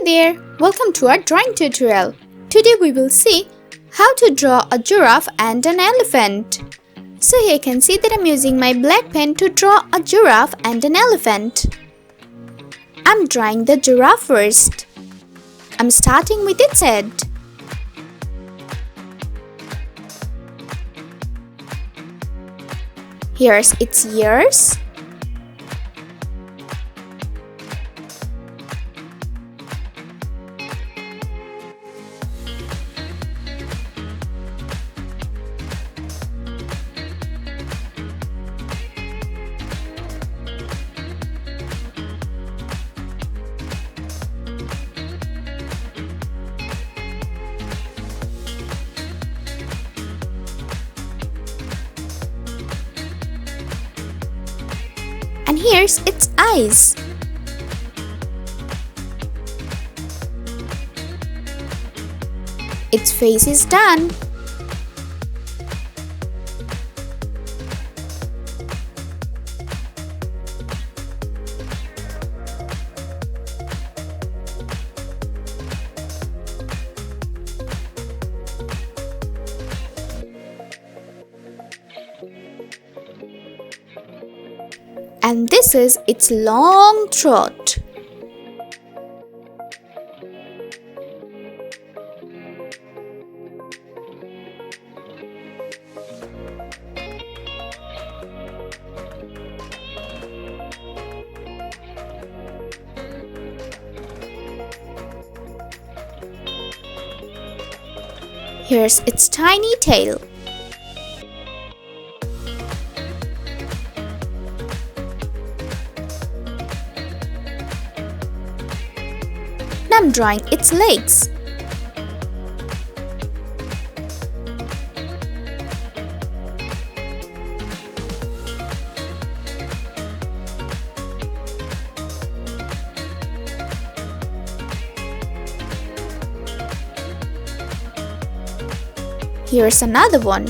there, welcome to our drawing tutorial. Today we will see how to draw a giraffe and an elephant. So here you can see that I'm using my black pen to draw a giraffe and an elephant. I'm drawing the giraffe first. I'm starting with its head. Here's its ears. And here's its eyes. Its face is done. And this is its long throat. Here's its tiny tail. Now I'm drawing its legs. Here's another one.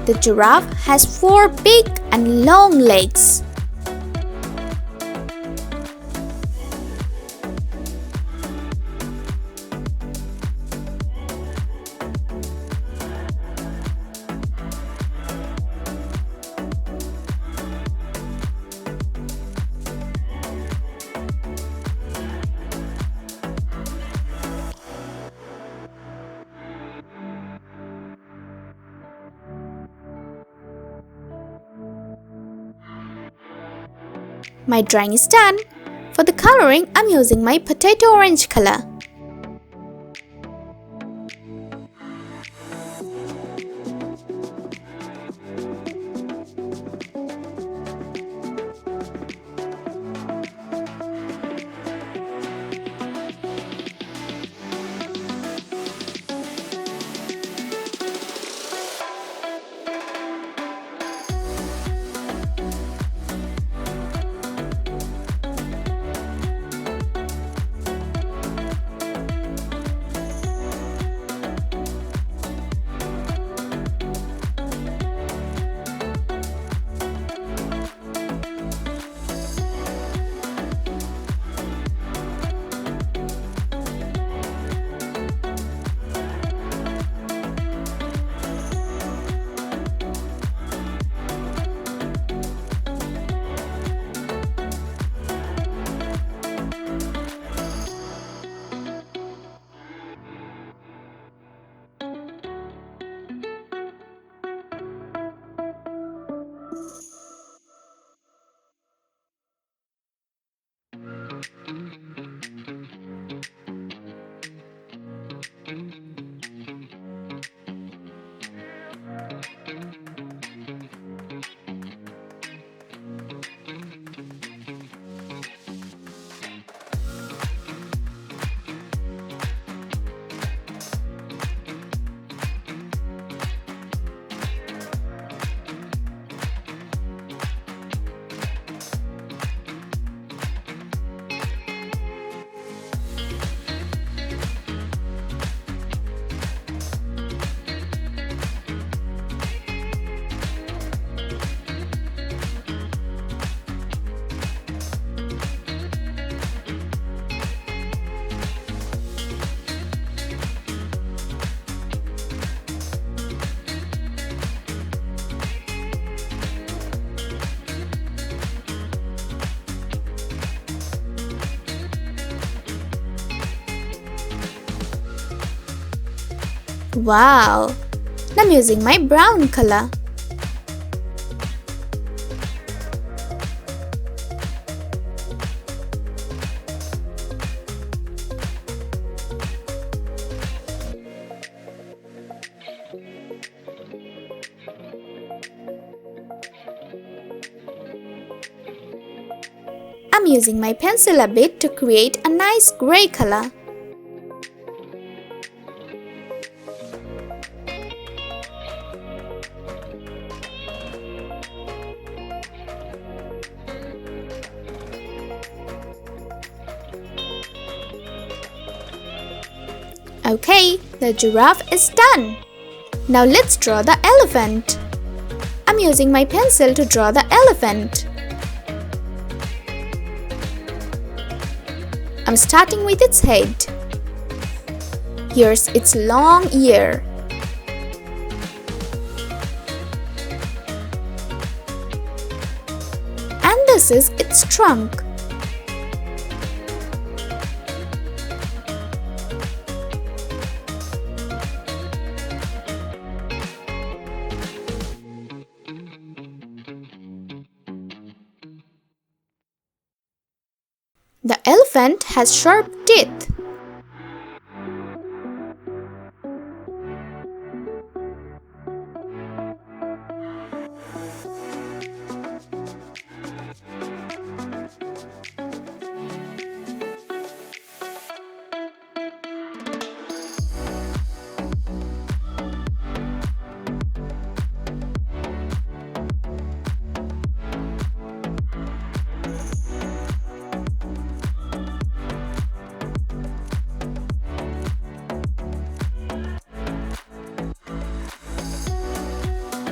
The giraffe has 4 big and long legs. My drawing is done. For the coloring, I'm using my potato orange color. Wow! Now I'm using my brown color. I'm using my pencil a bit to create a nice grey color. Okay, the giraffe is done. Now let's draw the elephant. I'm using my pencil to draw the elephant. I'm starting with its head. Here's its long ear. And this is its trunk. The elephant has sharp teeth.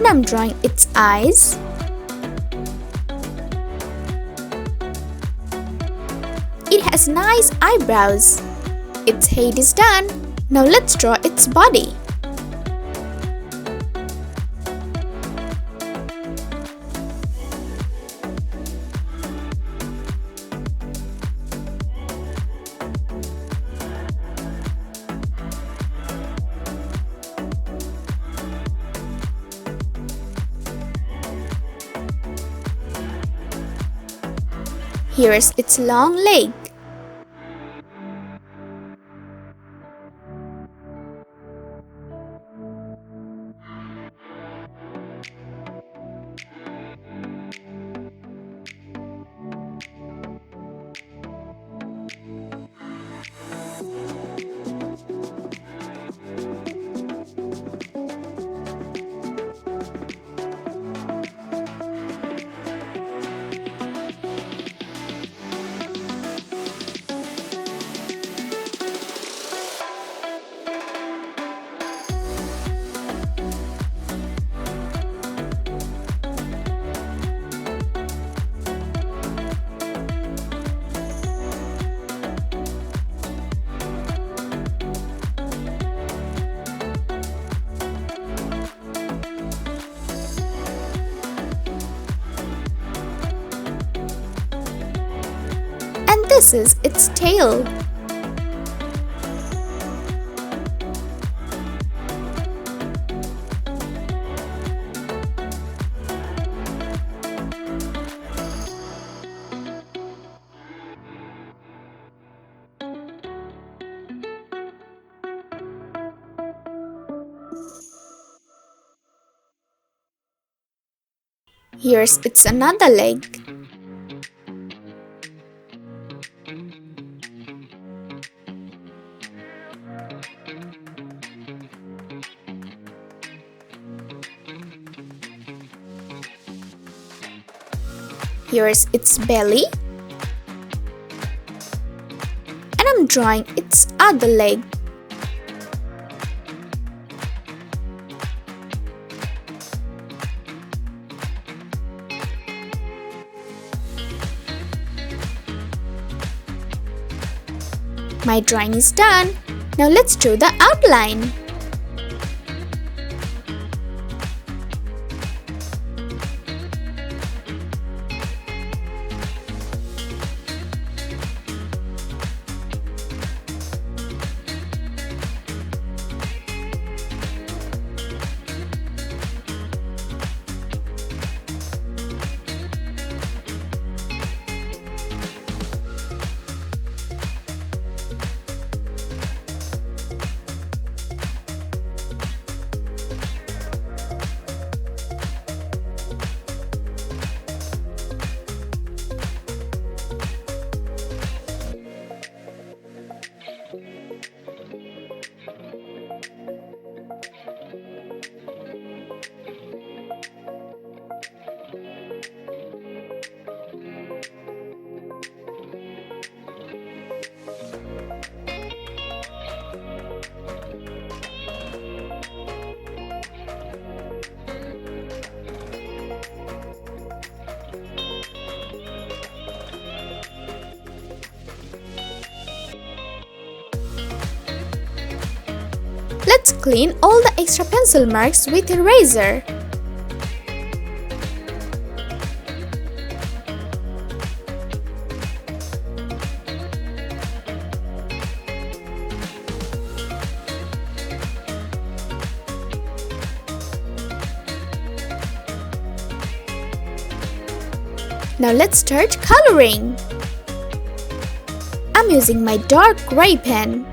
Now I'm drawing its eyes. It has nice eyebrows. Its head is done. Now let's draw its body. Here's its long leg. And this is its tail. Here's its another leg. Here's its belly. And I'm drawing its other leg. My drawing is done. Now let's draw the outline. let's clean all the extra pencil marks with a razor. Now let's start coloring. I'm using my dark gray pen.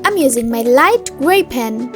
I'm using my light gray pen.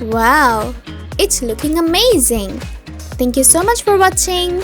Wow, it's looking amazing! Thank you so much for watching.